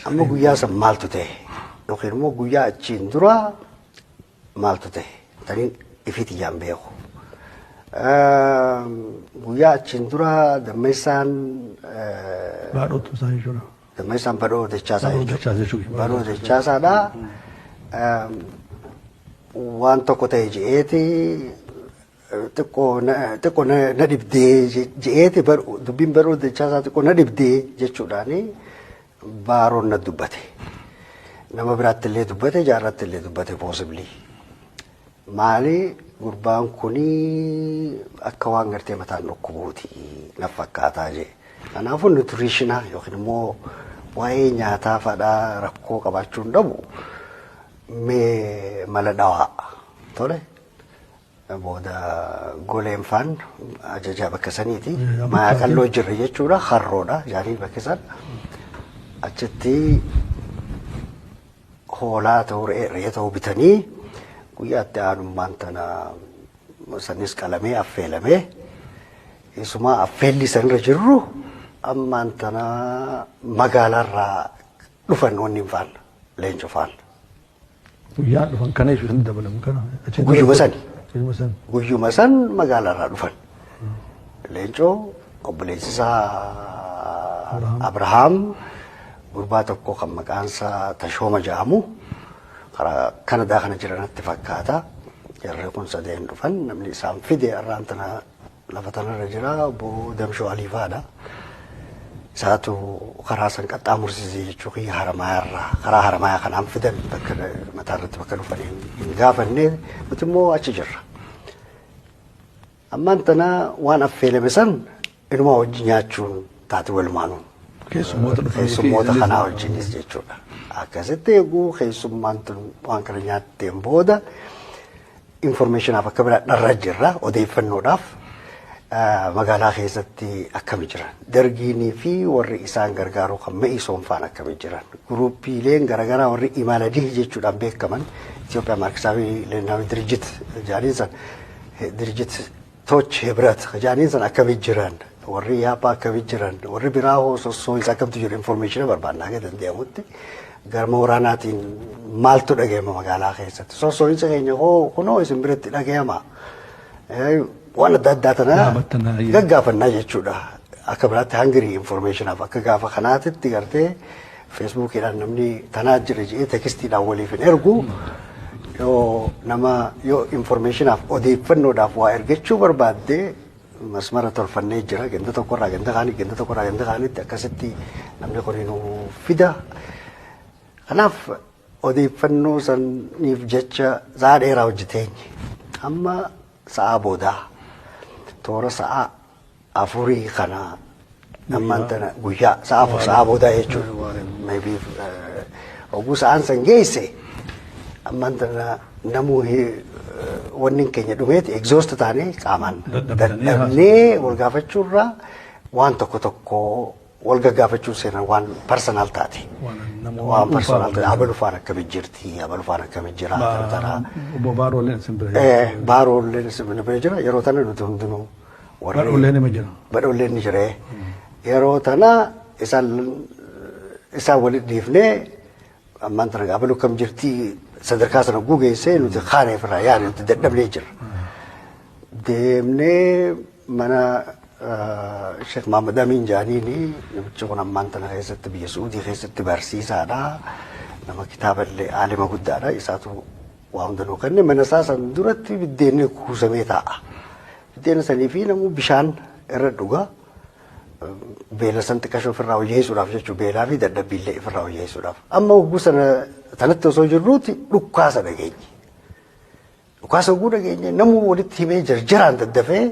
Amma guyyaa san maaltu ta'e yookiin immoo guyyaa achiin dura maaltu ta'e taniin ifiiti yaan beeku. Guyyaa achiin dura dammeessaan baadhootu isaa jechuudha. Dammeessaan badhoo dachaasaa jechuudha. Badhoo dachaasaadha. Waan tokko ta'e je'eeti xiqqoo na dhibdee je'eeti dubbiin badhoo dachaasaa xiqqoo na dhibdee jechuudhaani baaroon na dubbate. Nama biraatti illee dubbate jaarratti illee dubbate possibly. Maali gurbaan kuni akka waan gartee mataan dhukkubuuti na fakkaataa jee. Kanaafuu nutritionaa yookiin immoo waa'ee nyaataa fadhaa rakkoo qabaachuun dhabu mee mala dhawaa tole. Booda goleen faan ajajaa bakka saniiti. Maayaa qalloo jirre jechuudha harroodha jaanii bakka san. Achitti hoolaa ta'uu re'ee ta'uu bitanii guyyaatti aanummaan tana sanis qalamee affeelamee isuma affeelli sanirra jirru ammaan tana magaalaarraa dhufan wanni hin faan leenco faan. Guyyaa dhufan kana jechuun dabalamu kana. Guyyuma san magaalaarraa dhufan. Leencoo obboleessisaa Abrahaam gurbaa tokko kan maqaansaa Tashooma jedhamu karaa Kanadaa kana jiranatti fakkaata. Jarri kun sadeen dhufan namni isaan fide irraan tana lafa tanarra jira obbo Damshoo Aliifaadha. Isaatu karaa san qaxxaamursisee jechuun haramaayarraa karaa haramayaa kanaan fidan bakka mataarratti bakka dhufan hin gaafannee nuti immoo achi jirra. Ammaan tana waan affeelame san inumaa wajji nyaachuun taate walumaanuun. Keessummoota kanaa wajjinis jechuudha. Akkasitti eeguu keessummaan tun waan kana nyaatteen booda informationaaf akka biraa dharra jirra odeeffannoodhaaf magaalaa keessatti akkami jiran. Dargiinii fi warri isaan gargaaru kan Me'isoon faan akkami jiran. Guruuppiileen garaagaraa warri Imaladii jechuudhaan beekaman Itoophiyaa Maarkisaafi Leenaawi Dirjit jaaniinsan Dirjit Toch Hebrat jaaniinsan akkami jiran. Warri yaapaa akkami jiran. Warri biraa hoo sossoo isa akkamtu jiru information barbaannaa akka danda'amutti. Garma waraanaatiin maaltu dhaga'ama magaalaa keessatti. Sossoo'insa keenya hoo kunoo isin biratti dhaga'ama. Waan adda addaa tana gaggaafannaa jechuudha. Akka biraatti hangirii informationaaf akka gaafa kanaatitti gartee feesbuukiidhaan namni tanaa jira jedhee tekstiidhaan waliif hin ergu yoo nama yoo informationaaf odeeffannoodhaaf waa ergachuu barbaadde masmara tolfannee jira ganda tokkorraa ganda kaanitti akkasitti namni kun nu fida. Kanaaf odeeffannoo saniif jecha sa'a dheeraa hojjeteenye amma sa'a boodaa toora sa'a afurii kana ammaan tana guyyaa sa'a boodaa jechuudha. Maybe oguu sa'aan san geesse ammaan tana namuu wanni keenya dhumeeti exhaust taanee qaamaan dadhabnee wal gaafachuurraa waan tokko wal gaggaafachuu seenan waan personal taate. Waan personal taate abalufaan akkami jirti abalufaan akkami jira. Baarooleen simbira. Baarooleen simbira jira yeroo tana nuti hundinuu. Badhooleen ni jira. Yeroo tana isaan walitti dhiifnee ammaan tana abalu kam jirti sadarkaa sana gugeessee nuti kaaneef irraa yaadne nuti dadhabnee jira. Deemnee mana Sheekh Mahamad Amin Jaaniini namichi kun ammaan tana keessatti biyya Suudii keessatti barsiisaadha. Nama kitaaballee aalima guddaadha. Isaatu waa hundanuu kenne mana isaa san duratti biddeenni kuusamee taa'a. Biddeen sanii fi namuu bishaan irra dhuga. Beela san xiqqashoo ofirraa hojjeessuudhaaf jechuudha. Beelaa fi dadhabbiillee ofirraa hojjeessuudhaaf. Amma hogguu sana sanatti osoo jirruuti dhukkaasa dhageenye. Dhukkaasa hogguu dhageenye namuu walitti himee jarjaraan daddafee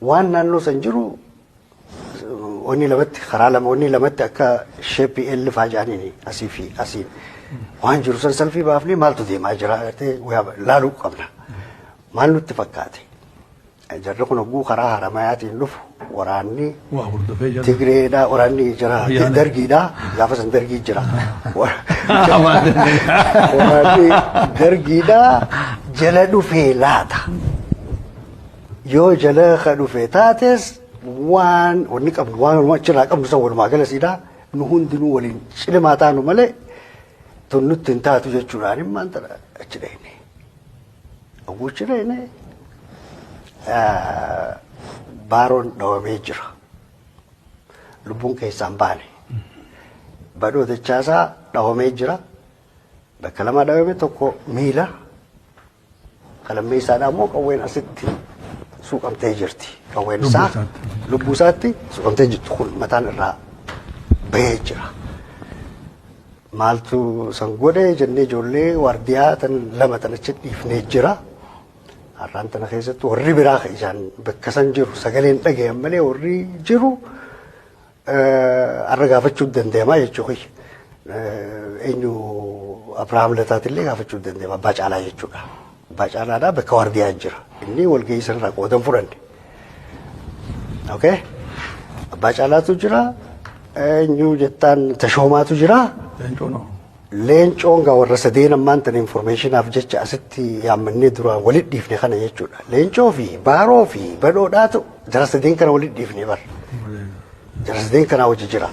waan naannoo san jiru wanni lamatti karaa lama wanni lamatti akka sheeppii ellifaa jaaniini asii fi asiin waan jiru san salfii baafnee maaltu deemaa jira laaluu qabna. Maal nutti fakkaate? Jarri kun hogguu karaa haramayaatiin dhufu waraanni Tigreedhaa waraanni jira dargiidhaa gaafa san dargii jira. Waraanni dargiidhaa jala dhufee laata. Yoo jala ka dhufe taates waan wanni qabnu waan achirraa qabnu san walumaa galasiidhaa nu hundinuu waliin cimaa taanu malee tun nutti hin taatu jechuudhaan immaan tana achi dhayne. Achi dhayne baaroon dhawamee jira. Lubbuun keessaan baane. Badhoo dachaasaa dhawamee jira. Bakka lama dhawame tokko miila. Kalammee isaadhaa immoo qawween asitti suuqamtee jirti. Qawween isaa lubbuu isaatti suuqamtee jirti kun mataan irraa bahee jira. Maaltu san godhe jennee ijoollee waardiyaa tan lama tan achi dhiifnee jira. Har'aan tana keessatti warri biraa isaan bakka san jiru sagaleen dhagayan malee warri jiru har'a gaafachuu dandeemaa jechuudha. Eenyu Abiraam Lataatillee gaafachuu dandeema Abbaa Caalaa jechuudha. Abbaa Caalaadhaa bakka waardiyaa jira. Inni walgahii sanarraa qoodan fudhanne. Okay? Abbaa Caalaatu jira. Eenyu jettaan Tashoomaatu jira. Leencoon gaa warra sadeen ammaan tan informationaaf jecha asitti yaammannee duraan walit dhiifne kana jechuudha. Leencoo fi Baaroo fi Badhoodhaatu jara sadeen kana walit dhiifne bar. Jara sadeen kanaa hojii jira.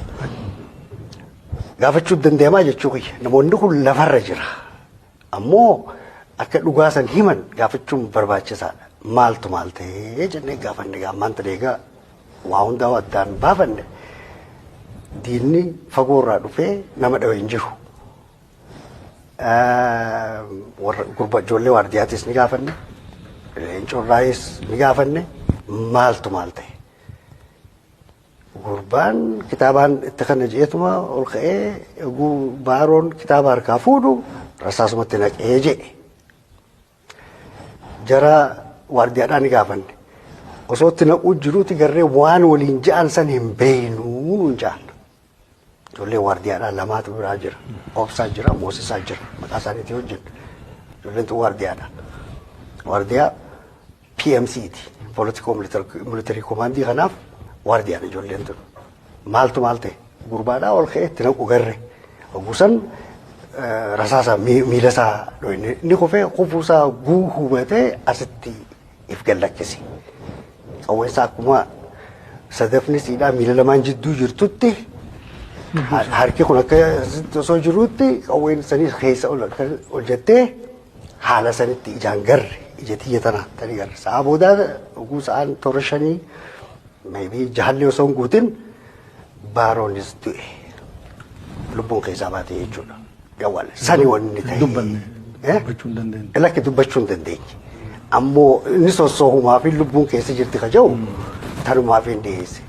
Gaafachuu dandeemaa jechuudha. Namoonni kun lafarra jira. Ammoo akka dhugaa san himan gaafachuun barbaachisaadha. Maaltu maal ta'ee jennee gaafanne ammaan tan eegaa waa hundaa addaan baafanne. Diinni fagoorraa dhufee nama dhawe hin jiru. Warra ijoollee waardiyaatis ni gaafanne. Leencoorraayis ni gaafanne. Maaltu maal ta'e. Gurbaan kitaabaan itti kana jeetuma ol ka'ee Baaroon kitaaba harkaa fuudhu rasaasumatti naqee jedhe. Jara waardiyaadhaan ni gaafanne. Osoo itti naquu jiruuti garree waan waliin ja'an san hin beeknuu nuun ja'an. Ijoollee waardiyaadhaan lamaatu biraa jira. Obsaa jira, Moosisaa jira. Maqaa isaaniitii hojjennu. Ijoolleen tun waardiyaadha. Waardiyaa PMC'ti. Political Military Commandii kanaaf waardiyaadha ijoolleen tun. Maaltu maal ta'e? Gurbaadhaa ol ka'ee itti naqu garre. Ogusan rasaasa miila isaa dhoyne. Inni kufee kufuusaa hubatee asitti if gallakkisi. Qawweensaa akkuma sadafni siidhaa miila lamaan jidduu jirtutti harki kun akka osoo jiruutti qawween sanii keessa ol jettee haala sanitti ijaan garre ija tiyya tana tani garre. Sa'a boodaa oguu sa'aan toora shanii maybii jahalli osoo hin guutin Baaroonis du'e. Lubbuun keessaa baatee jechuudha. Gawwal sani wanni ta'e. Dubbanne. Dubbachuu hin dandeenye. Lakki dubbachuu hin dandeenye. Ammoo inni sossoohumaa fi lubbuun keessa jirti ka jiru tanumaa fi hin dhiyeesse.